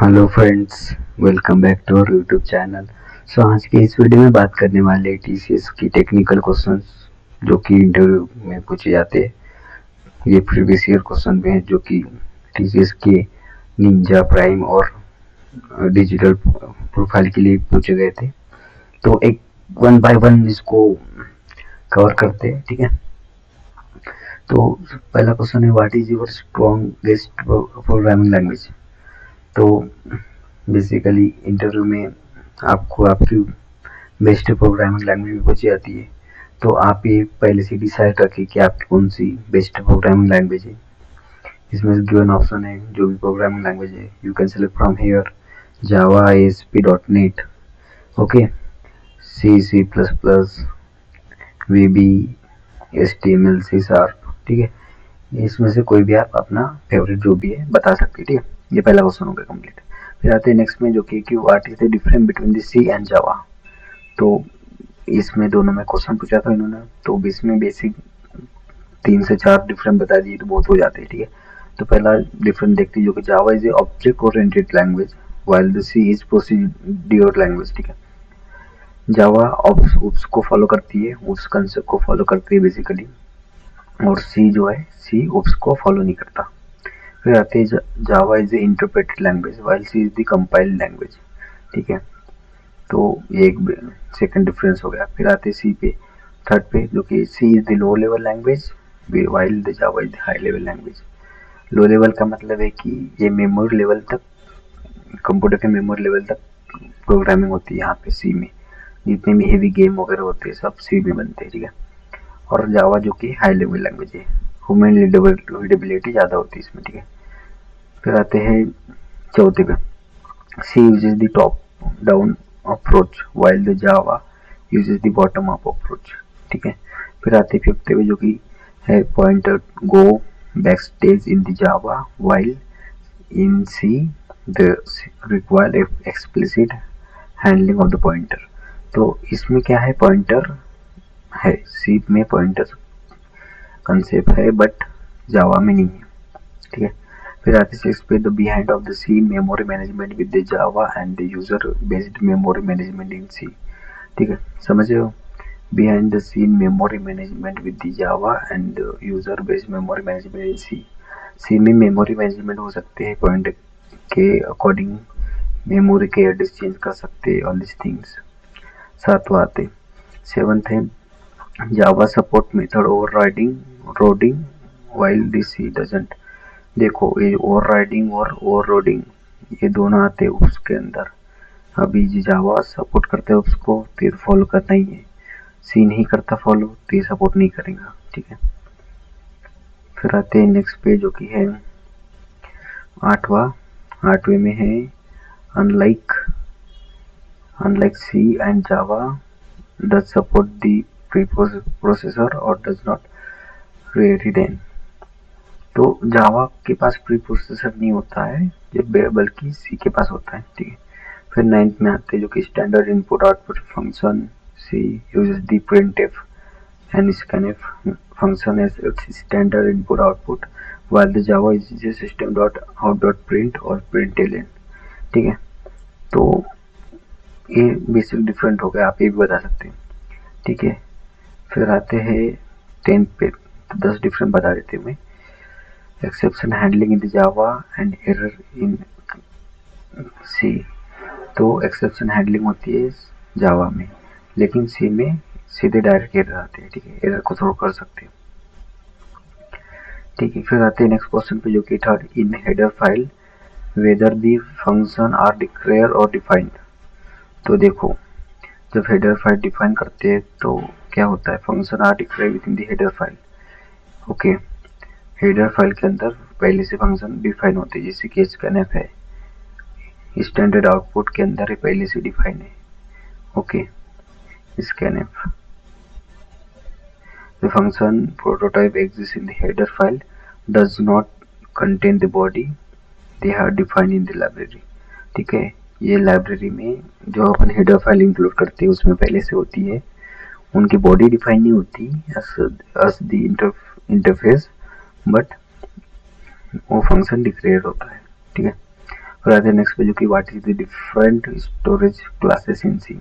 Hello friends, welcome back to our YouTube channel. आज के इस वीडियो में बात करने वाले हैं टीसीएस की टेक्निकल क्वेश्चंस जो कि इंटरव्यू में पूछे जाते हैं। ये प्रीवियस ईयर क्वेश्चन भी हैं जो कि टीसीएस के निंजा प्राइम और डिजिटल प्रोफाइल के लिए पूछे गए थे। तो एक वन बाय वन इसको कवर करते हैं, ठीक है। तो पहला क्वेश्चन है, what is your strongest programming language. तो बेसिकली इंटरव्यू में आपको आपकी बेस्ट प्रोग्रामिंग लैंग्वेज पूछी जाती है, तो आप ये पहले से डिसाइड रखिए कि आपकी कौन सी बेस्ट प्रोग्रामिंग लैंग्वेज है। इसमें गिवन ऑप्शन है जो भी प्रोग्रामिंग लैंग्वेज है, you can select from here Java, ASP.NET, okay, C++, VB, HTML, C#, ठीक है। इसमें से कोई भी आप अपना फेवरेट जो भी है बता सकते हैं, ठीक है। ये पहला क्वेश्चन हो गया कंप्लीट। फिर आते हैं नेक्स्ट में जो कि what is the difference between the C and Java. तो इसमें दोनों में क्वेश्चन पूछा था इन्होंने, तो इसमें बेसिक 3 से 4 डिफरेंस बता दिए तो बहुत हो जाते हैं, ठीक है। तो पहला डिफरेंस देखते हैं जो कि Java is a object oriented language while the C is procedure language, ठीक है। जावा उस को फॉलो करती है, उस कंसेप्ट को फॉलो करती है बेसिकली, और सी जो है सी उप्स को फॉलो नहीं करता। फिर आते हैं Java is a interpreted language while C is the compiled language, ठीक है। तो ये एक सेकंड डिफरेंस हो गया। फिर आते हैं सी पे, थर्ड पे, जो कि C is the low level language while the Java is the high level language. Low level का मतलब है कि ये मेमोरी लेवल तक, कंप्यूटर के मेमोरी लेवल तक प्रोग्रामिंग होती है। यहाँ पे सी में जितने भी हेवी गेम वगैरह होते हैं सब सी में बनते हैं, ठीक है। और जावा जो कि हाई लेवल लैंग्वेज है, ह्यूमन रीडेबिलिटी ज़्यादा होती है इसमें, ठीक है। फिर आते हैं चौथे पे, C uses the top down approach while the Java uses the bottom up approach, ठीक है। फिर आते हैं फिफ्थ पे जो कि है pointer go backstage in the Java while in C the require explicit handling of the pointer. तो इसमें क्या है, पॉइंटर है, सी में पॉइंटर कंसेप्ट है बट जावा में नहीं है, ठीक है। फिर आते सिक्स पे, the behind of the scene memory management with the Java and the user based memory management in C, ठीक है, समझ रहे हो। Behind the scene memory management with the Java and user based memory management in C. C में memory management हो सकते हैं, point के अकॉर्डिंग मेमोरी के एड्रेस चेंज कर सकते हैं, ऑल दिस थिंग्स। सातवां आते सेवंथ है, जावा सपोर्ट मेथड ओवरराइडिंग रोडिंग व्हाइल द सी डजंट। देखो ये ओवरराइडिंग और ओवरलोडिंग ये दोनों आते हैं उसके अंदर। अभी जो जावा सपोर्ट करते हैं उसको तो फॉलो करना ही है, सी नहीं करता फॉलो तो ये सपोर्ट नहीं करेगा, ठीक है। फिर आते हैं नेक्स्ट पे जो कि है आठवें में है, unlike C and Java does support the preprocessor और डज नॉट रिटेन। तो जावा के पास प्री प्रोसेसर नहीं होता है, बल्कि सी के पास होता है, ठीक है। फिर नाइन्थ में आते हैं जो कि standard input output function C uses the printf and scanf function as its standard input output while the java uses system.out.print और println, ठीक है। तो ये बेसिक डिफरेंट हो गया, आप ये भी बता सकते हैं, ठीक है। फिर आते हैं 10 पे, 10 डिफरेंट बता देते हैं मैं। Exception handling in the Java and error in C. तो एक्सेप्शन हैंडलिंग होती है जावा में, लेकिन सी में सीधे डायरेक्ट एरर आते हैं, ठीक है, एरर को थ्रो कर सकते हैं, ठीक है। फिर आते हैं नेक्स्ट क्वेश्चन पे जो कि third, in header file whether the function are declare और डिफाइंड। तो देखो जब हेडर फाइल डिफाइन करते हैं तो क्या होता है, function are declare with in the header file, okay. Header file के अंदर पहले से फंक्शन डिफाइन होते हैं, जैसे कि scanf है, स्टैंडर्ड आउटपुट के अंदर ही पहले से डिफाइन है, okay. scanf the function prototype exists in the header file does not contain the body they are defined in the library, ठीक है। ये लाइब्रेरी में जो अपन हेडर फाइल इंक्लूड करते हैं उसमें पहले से होती है, उनकी बॉडी डिफाइन नहीं होती as the इंटरफेस, बट वो फंक्शन डिक्लेयर होता है, ठीक है। फिर आते हैं नेक्स्ट पे जो कि what is the different storage classes in C.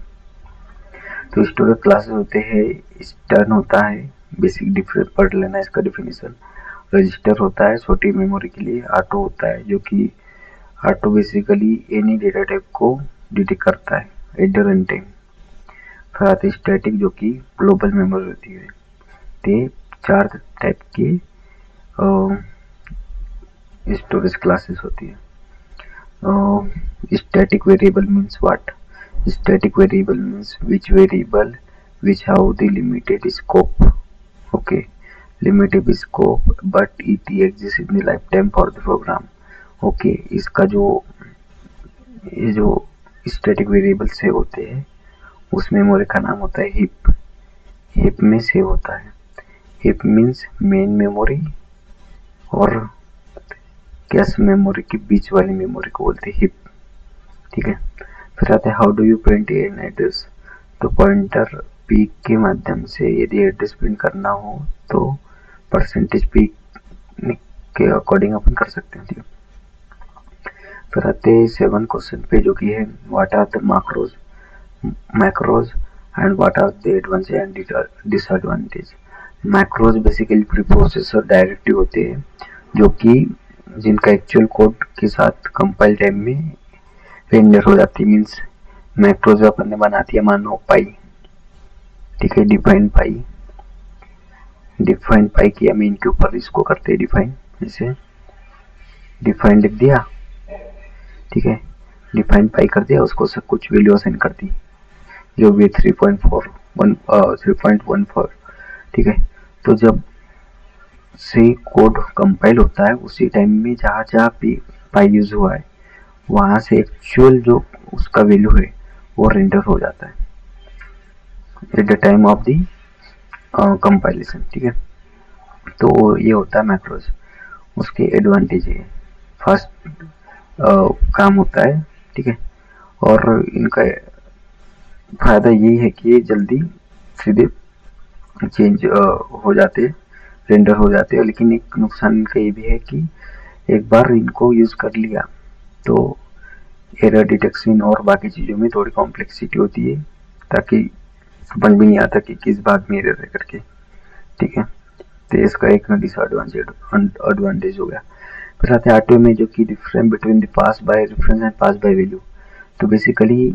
तो स्टोरेज क्लासेस होते हैं, स्टर्न होता है, बेसिक डिफरेंस पढ़ लेना इसका डिफिनेशन। रजिस्टर होता है छोटी मेमोरी के लिए। ऑटो होता है जो कि auto basically any data type को डिटेक्ट करता है एट द रन टाइम। फिर आते हैं स्टैटिक जो कि ग्लोबल मेमोरी होती है। ते 4 टाइप के स्टोरेज क्लासेस होती है। Static variable means what? Static variable means which variable which have the limited scope. Okay, limited scope but it exists in the lifetime for the program. Okay, इसका जो ये जो static variable सेव होते हैं उस memory का नाम होता है हीप। हीप में सेव होता है। हीप मीन्स मेन मेमोरी और कैश मेमोरी के बीच वाली मेमोरी को बोलते हैं हीप। ठीक है। फिर आते हैं how do you print an address. तो पॉइंटर पी के माध्यम से यदि एड्रेस प्रिंट करना हो तो परसेंटेज पी के अकॉर्डिंग अपन कर सकते हैं। ठीक है। फिर आते हैं 7 क्वेश्चन पे जो कि है what are the macros and what are the advantage and disadvantage. Macros basically preprocessor directive होते हैं जो कि जिनका एक्चुअल कोड के साथ कंपाइल टाइम में रेंडर हो जाती। मीन्स मैक्रो जो अपन ने बना दिया मानो पाई, ठीक है, डिफाइन पाई किया मेन के ऊपर, इसको करते हैं डिफाइन। ऐसे डिफाइन लिख दिया, ठीक है, डिफाइन पाई कर दिया, उसको सब कुछ वैल्यू असाइन कर दी जो भी 3.14, ठीक है। तो जब से कोड कंपाइल होता है उसी टाइम में जहाँ जहाँ पाई यूज हुआ है वहां से एक्चुअल जो उसका वैल्यू है वो रेंडर हो जाता है at the time of the compilation. ठीक है। तो ये होता है मैक्रोज। उसके एडवांटेज है, फर्स्ट काम होता है, ठीक है, और इनका फायदा यही है कि ये जल्दी सीधे चेंज हो जाते हैं, रेंडर हो जाते हैं। लेकिन एक नुकसान इनका ये भी है कि एक बार इनको यूज कर लिया तो एरर डिटेक्शन और बाकी चीज़ों में थोड़ी कॉम्प्लेक्सिटी होती है, ताकि समझ भी नहीं आता कि किस भाग में एरर है करके। ठीक है। तो इसका एक डिसएडवांटेज हो गया। फिर आते हैं आरटीओ में जो कि difference between the pass by reference and pass by value. तो बेसिकली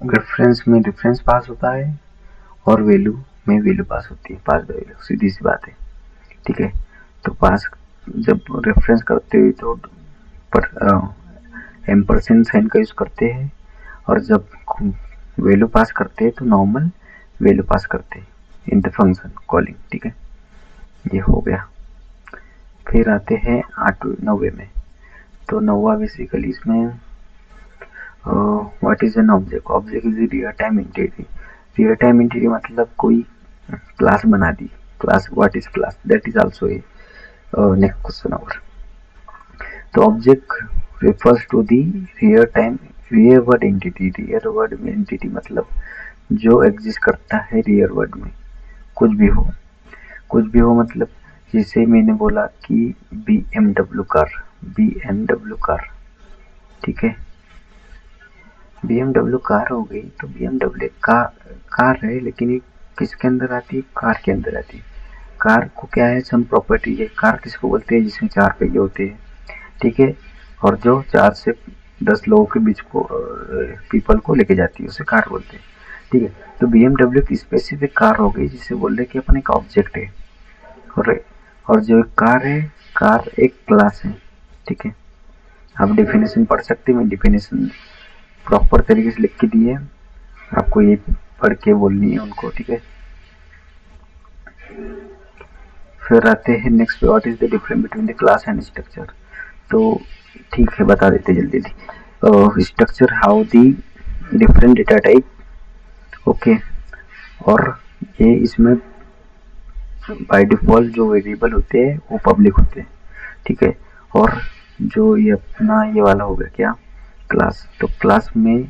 रेफरेंस में डिफरेंस पास होता है और वैल्यू में वैल्यू पास होती है, पास बाय वैल्यू, सीधी सी बात है। ठीक है। तो पास जब रेफरेंस करते हुए तो एम्परसेंड साइन का यूज करते हैं, और जब वैल्यू पास करते हैं तो नॉर्मल वैल्यू पास करते हैं इन द फंक्शन कॉलिंग। ठीक है, ये हो गया। फिर आते हैं 9वें में। तो 9वां बेसिकली इसमें what is an object. Object is real time entity. Real time entity मतलब कोई क्लास बना दी। Class, what is class, that is also a next question our. तो object refers to the real world entity। Real word में entity मतलब जो exist करता है रियल वर्ड में, कुछ भी हो मतलब जैसे मैंने बोला कि BMW कार, ठीक है, BMW कार हो गई तो BMW कार है, लेकिन ये किसके अंदर आती है, कार के अंदर आती है। कार को क्या है, सम प्रॉपर्टी है। कार किसको बोलते हैं, जिसमें 4 पहिए होते हैं, ठीक है, और जो 4 से 10 लोगों के बीच को पीपल को लेके जाती है, उसे कार बोलते हैं। ठीक है। तो BMW की स्पेसिफिक कार हो गई जिसे बोल रहे कि अपन एक ऑब्जेक्ट है, और जो एक कार है, कार एक क्लास है। ठीक है। आप डेफिनेशन पढ़ सकते हैं, मैं डेफिनेशन प्रॉपर तरीके से लिख के दी है, आपको ये पढ़ के बोलनी है उनको। ठीक है। फिर आते हैं नेक्स्ट पे, what is the difference between the class and structure. तो ठीक है, बता देते जल्दी। Structure how the different data type, okay, और ये इसमें बाय डिफॉल्ट जो वेरिएबल होते हैं वो पब्लिक होते हैं। ठीक है। और जो ये अपना ये वाला हो गया क्या, क्लास। तो क्लास में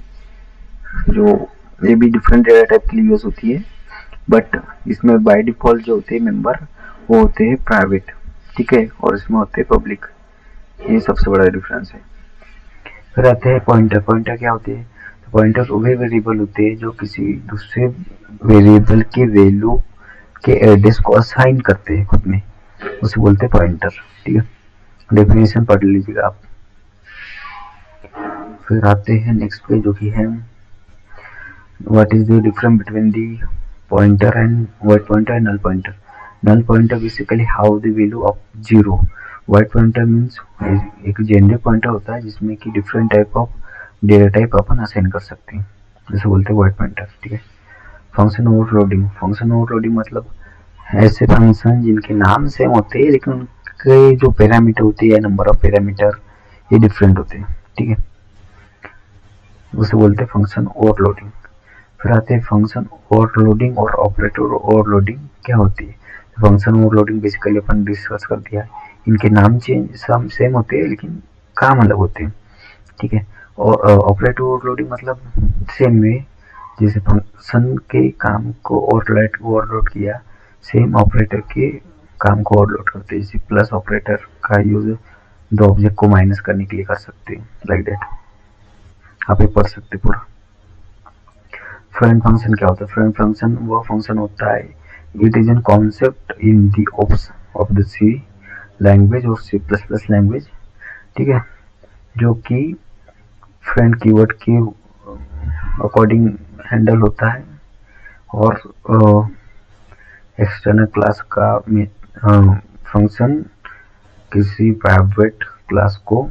जो ये भी डिफरेंट डेटा टाइप के लिए यूज होती है, बट इसमें बाय डिफॉल्ट जो होते हैं मेंबर वो होते हैं प्राइवेट। ठीक है। और इसमें होते हैं पब्लिक। ये सबसे बड़ा डिफरेंस है। फिर आते हैं पॉइंटर। पॉइंटर क्या होते हैं? तो पॉइंटर वे वेरिएबल होते हैं जो किसी दूसरे वेरिएबल के वैल्यू के एड्रेस को असाइन करते हैं खुद में, उसे बोलते हैं पॉइंटर। ठीक है, डेफिनेशन पढ़ लीजिएगा आप। फिर आते हैं नेक्स्ट पे जो कि है what is the difference between the pointer and void pointer and null pointer. Null pointer basically how the value of zero. Void pointer means एक जेनरिक पॉइंटर होता है जिसमें कि different type of data type अपन assign कर सकते हैं, जैसे बोलते हैं वाइट पॉइंटर। ठीक है, फंक्शन ओवरलोडिंग। फंक्शन ओवरलोडिंग मतलब ऐसे फंक्शन जिनके नाम सेम होते हैं लेकिन उनके जो पैरामीटर होते हैं या नंबर ऑफ पैरामीटर ये डिफरेंट होते हैं। ठीक है, उसे बोलते हैं फंक्शन ओवरलोडिंग। फिर आते हैं फंक्शन ओवरलोडिंग और ऑपरेटर ओवरलोडिंग क्या होती है। फंक्शन ओवरलोडिंग बेसिकली अपन डिस्कस कर दिया है, इनके नाम चेंज सब सेम होते हैं लेकिन काम अलग होते हैं। ठीक है, और ऑपरेटर ओवरलोडिंग मतलब सेम वे, जैसे फंक्शन के काम को ओवरलोड किया, सेम ऑपरेटर के काम को ओवरलोड करते हैं। जैसे प्लस ऑपरेटर का यूज दो ऑब्जेक्ट को माइनस करने के लिए कर सकते हैं, लाइक दैट आप ये पढ़ सकते पूरा। फ्रेंड फंक्शन क्या होता है? फ्रेंड फंक्शन वो फंक्शन होता है, it is an concept in the of the C language और सी प्लस प्लस लैंग्वेज। ठीक है, जो कि फ्रेंड कीवर्ड के अकॉर्डिंग हैंडल होता है और एक्सटर्नल क्लास का फंक्शन किसी प्राइवेट क्लास को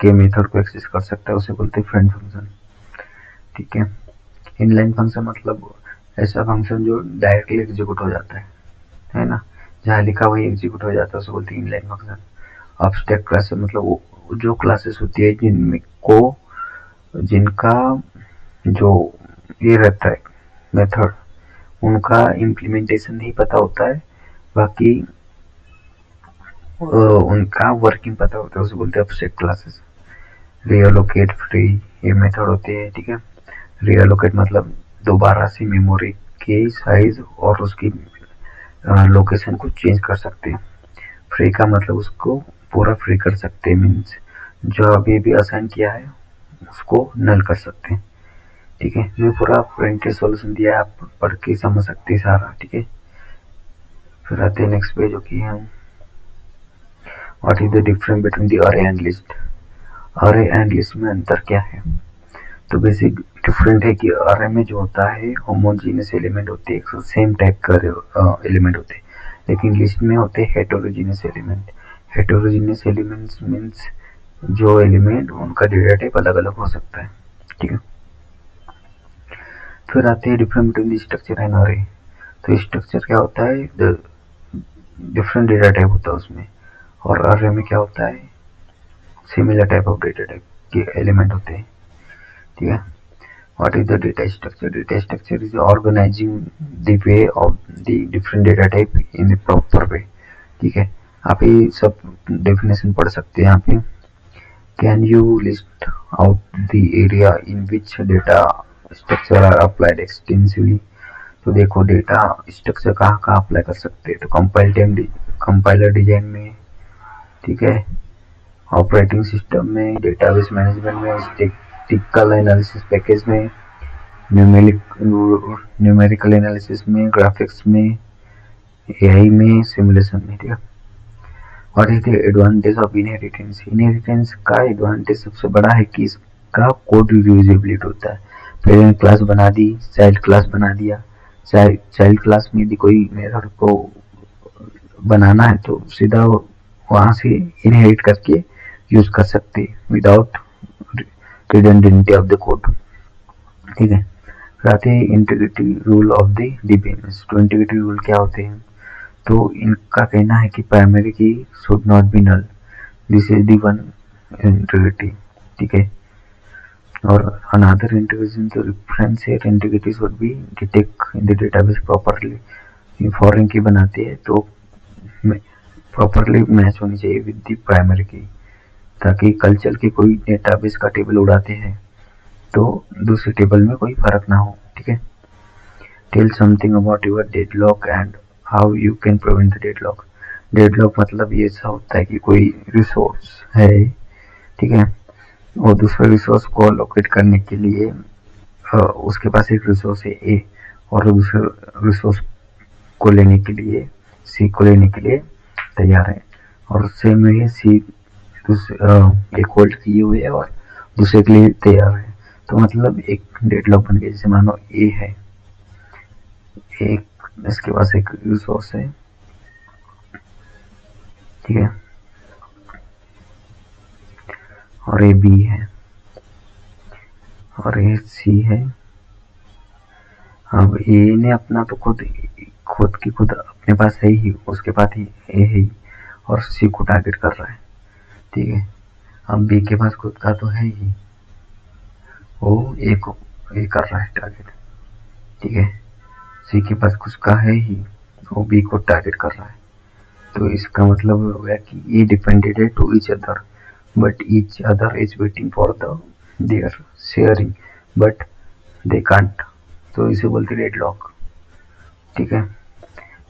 के मेथड को एक्सेस कर सकता है, उसे बोलते हैं फ्रेंड फंक्शन। ठीक है, इनलाइन फंक्शन मतलब ऐसा फंक्शन जो डायरेक्टली एग्जीक्यूट हो जाता है ना, जहाँ लिखा वही एग्जीक्यूट हो जाता है, उसे बोलते हैं इनलाइन फंक्शन। ऑब्स्ट्रैक्ट क्लासेस मतलब वो जो क्लासेस होती है जिनका जो ये रहता है मेथड, उनका इम्प्लीमेंटेशन नहीं पता होता है, बाकी उनका वर्किंग पता होता है, उसे बोलते हैं ऑब्स्ट्रैक्ट क्लासेस। रीअलोकेट, फ्री, ये मेथड होते हैं। ठीक है, रीअलोकेट मतलब दोबारा से मेमोरी के साइज और उसकी लोकेशन को चेंज कर सकते हैं। फ्री का मतलब उसको पूरा फ्री कर सकते हैं, मीन्स जो अभी भी असाइन किया है उसको नल कर सकते हैं। ठीक है, मैं पूरा प्रिंटेड सॉल्यूशन दिया है, आप पढ़ के समझ सकते हैं सारा। ठीक है, फिर आते हैं नेक्स्ट पे जो कि हम what is the difference between the अरे एंड लिस्ट। अरे एंड लिस्ट में अंतर क्या है? तो बेसिक डिफरेंट है कि अरे में जो होता है होमोजीनियस एलिमेंट होते हैं, सेम टाइप का एलिमेंट होते हैं, लेकिन लिस्ट में होते हैं heterogeneous element. Heterogeneous elements means जो एलिमेंट उनका डेटा टाइप अलग अलग हो सकता है। ठीक है, फिर आते हैं डिफरेंस बिटवीन स्ट्रक्चर एंड अरे। तो स्ट्रक्चर क्या होता है? डिफरेंट डेटा टाइप होता है उसमें, और अरे में क्या होता है? Similar type of data type के एलिमेंट होते हैं। ठीक है, what is the data structure? Data structure is organizing the way of the different data type in a proper way. ठीक है, आप ये सब डेफिनेशन पढ़ सकते हैं यहाँ पे। Can you list out the area in which data structure are applied extensively. तो देखो डेटा स्ट्रक्चर कहाँ कहाँ अप्लाई कर सकते हैं, तो कंपाइलर डिजाइन में, ठीक है, ऑपरेटिंग सिस्टम में, डेटाबेस मैनेजमेंट में, स्टैटिस्टिकल एनालिसिस पैकेज में, न्यूमेरिकल एनालिसिस में, ग्राफिक्स में, एआई में, सिमुलेशन में। ठीक है, what is the advantage of inheritance? Inheritance का एडवांटेज सबसे बड़ा है कि इसका कोड रियूजेबिलिटी होता है। पेरेंट क्लास बना दी, चाइल्ड क्लास बना दिया, चाइल्ड क्लास में यदि कोई मेथड को बनाना है तो सीधा वहां से इनहेरिट करके यूज कर सकते without redundancy of the code. ठीक है, फिर आते हैं integrity rule of the DBMS. तो इंटीग्रिटी रूल क्या होते हैं? तो इनका कहना है कि primary key should not be null, this is the one integrity. ठीक है, और अनदर इंटीग्रेशन तो reference integrity should be detect in the database properly. Foreign key बनाते हैं तो प्रॉपर्ली मैच होनी चाहिए विद द प्राइमरी की, ताकि कल्चर की कोई डेटाबेस का टेबल उड़ाते हैं तो दूसरे टेबल में कोई फर्क ना हो। ठीक है, tell something about your deadlock and how you can prevent the deadlock. Deadlock मतलब ये ऐसा होता है कि कोई रिसोर्स है, ठीक है, और दूसरे रिसोर्स को लोकेट करने के लिए उसके पास एक रिसोर्स है ए, और दूसरे रिसोर्स को लेने के लिए सी को लेने के लिए तैयार है। और सेम है सी एक होल्ड किए हुए है और दूसरे के लिए तैयार है। तो मतलब एक डेडलॉक बन गया। जैसे मानो ए है, एक इसके पास एक रिसोर्स है, ठीक है, और ए बी है और ए सी है। अब ए ने अपना तो खुद खुद की खुद अपने पास है ही, उसके पास ही ए है ही, और सी को टारगेट कर रहा है, ठीक है। अब बी के पास खुद का तो है ही, वो ए को ए कर रहा है टारगेट, ठीक है। सी के पास कुछ का है ही, वो बी को टारगेट कर रहा है। तो इसका मतलब हो गया कि ये डिपेंडेड है to each other, but each other is waiting for the their sharing, but they can't. तो इसे बोलते डेडलॉक, ठीक है।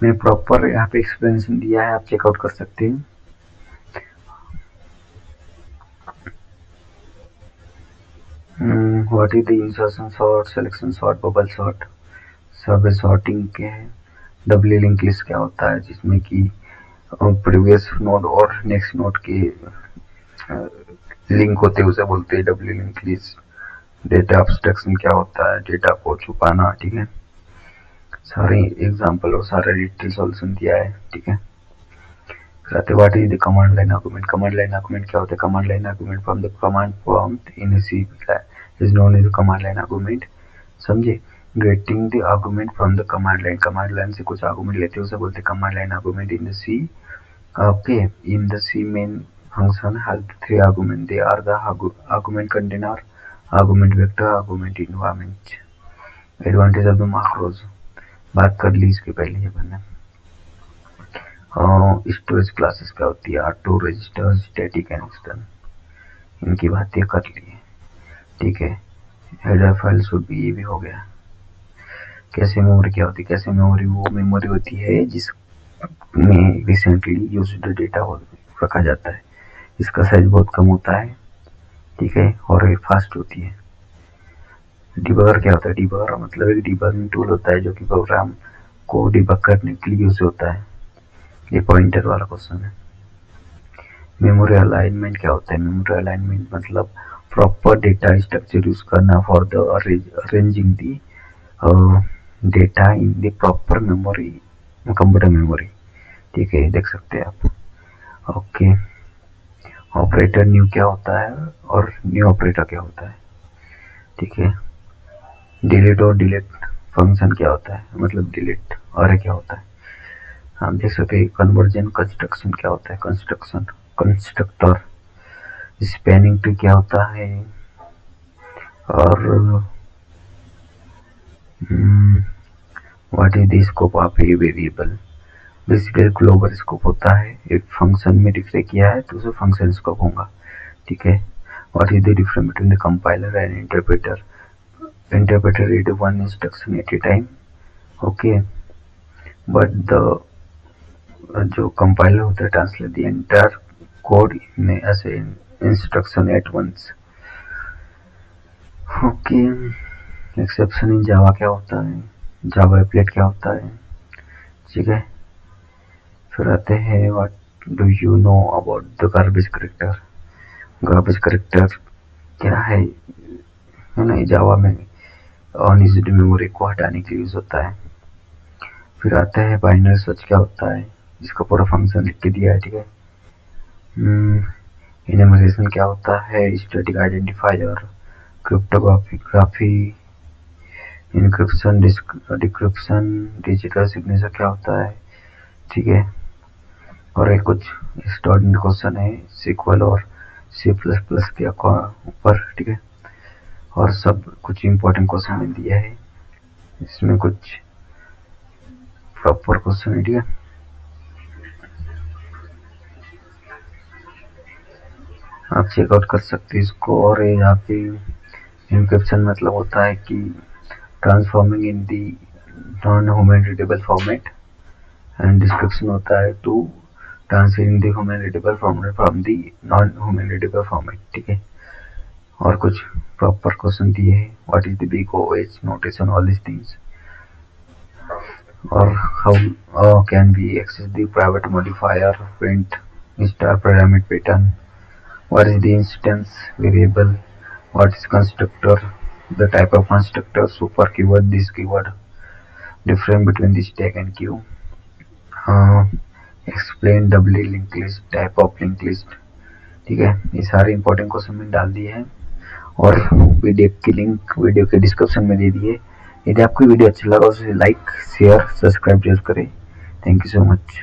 मैंने प्रॉपर यहाँ पे एक्सप्लेनेशन दिया है, आप चेकआउट कर सकते हैं। What is the insertion sort, selection sort, bubble sort, सब सॉर्टिंग के हैं। डबल लिंक लिस्ट क्या होता है, जिसमें कि प्रीवियस नोड और नेक्स्ट नोड के लिंक होते हैं, उसे बोलते हैं double link list. Data abstraction क्या होता है, डेटा को छुपाना, ठीक है। सारे एग्जांपल और सारा डिटेल सॉल्यूशन दिया है, ठीक है। What is the command line argument, command line argument क्या होता है। Command line argument from the command prompt in C is known as command line argument, समझे। Getting the argument from the command line, command line से कुछ argument लेते हैं, उसे बोलते हैं command line argument in the C. Okay, in the C main function has three arguments. They are the argument container, argument vector, argument environment. Advantage of the macros बात कर ली इसके पहले ये मैंने। स्टोरेज क्लासेस क्या होती है, auto, register, static and external, इनकी बातें कर ली है, ठीक है। हेडर फाइल शुड भी, ये भी हो गया। कैसे मेमोरी क्या होती है, कैसे मेमोरी वो मेमोरी होती है जिसमें रिसेंटली यूज्ड डेटा रखा जाता है। इसका साइज बहुत कम होता है, ठीक है, और ये फास्ट होती है। डिबगर क्या होता है, डिबगर मतलब एक डिबगिंग टूल होता है जो कि प्रोग्राम को डिबग करने के लिए यूज होता है। ये पॉइंटर वाला क्वेश्चन है। मेमोरी अलाइनमेंट क्या होता है, मेमोरी अलाइनमेंट मतलब प्रॉपर डेटा स्ट्रक्चर यूज करना for the arranging the data in the proper memory, computer memory, ठीक है, देख सकते हैं आप। ओके, ऑपरेटर न्यू क्या होता है और न्यू ऑपरेटर क्या होता है, ठीक है। डिलीट और डिलीट फंक्शन क्या होता है, मतलब डिलीट और क्या होता है। आप देख सकते हैं कन्वर्जन कंस्ट्रक्शन क्या होता है, कंस्ट्रक्शन कंस्ट्रक्टर। स्पैनिंग ट्री क्या होता है, और what is the scope of a variable. Basically global scope होता है, एक फंक्शन में डिक्लेयर किया है तो उसे फंक्शन स्कोप होगा, ठीक है। What is the difference between the compiler and interpreter, interpreter read one instruction at a time, okay, but the जो कंपाइलर होता है translate the entire code in as a instruction at once, okay. Exception in Java क्या होता है, Java applet क्या होता है, ठीक है। फिर आते हैं what do you know about the garbage character, garbage character क्या है ना, जावा में अनयूज्ड मेमोरी को हटाने के लिए यूज होता है। फिर आता है बाइनरी सर्च क्या होता है, जिसका पूरा फंक्शन लिख के दिया है, ठीक है। इनमेरेशन क्या होता है, static identifier, cryptography, encryption, decryption, digital signature क्या होता है, ठीक है। और एक कुछ स्टूडेंट क्वेश्चन है सीक्वल और C++ के ऊपर, ठीक है। और सब कुछ इम्पोर्टेंट क्वेश्चन में दिया है, इसमें कुछ प्रॉपर क्वेश्चन है, ठीक है। आप चेकआउट कर सकते हैं इसको। और यहाँ पे इनक्रिप्शन मतलब होता है कि transforming in the non human readable format, and description होता है to transfer in the human readable format from the non human readable format, ठीक है। और कुछ प्रॉपर क्वेश्चन दिए हैं, what is the big O H notation, all this things, और how can be access the private modifier, print star pyramid pattern, what is the instance variable, what is constructor, the type of constructor, super keyword, this keyword, difference between the stack and queue, uh, explain doubly linked list, type of linked list। ठीक है, ये सारे important question मैंने डाल दिए हैं और video की लिंक वीडियो के डिस्क्रिप्शन में दे दिए। यदि आपको वीडियो अच्छा लगा उसे लाइक शेयर सब्सक्राइब जरूर करें। Thank you so much.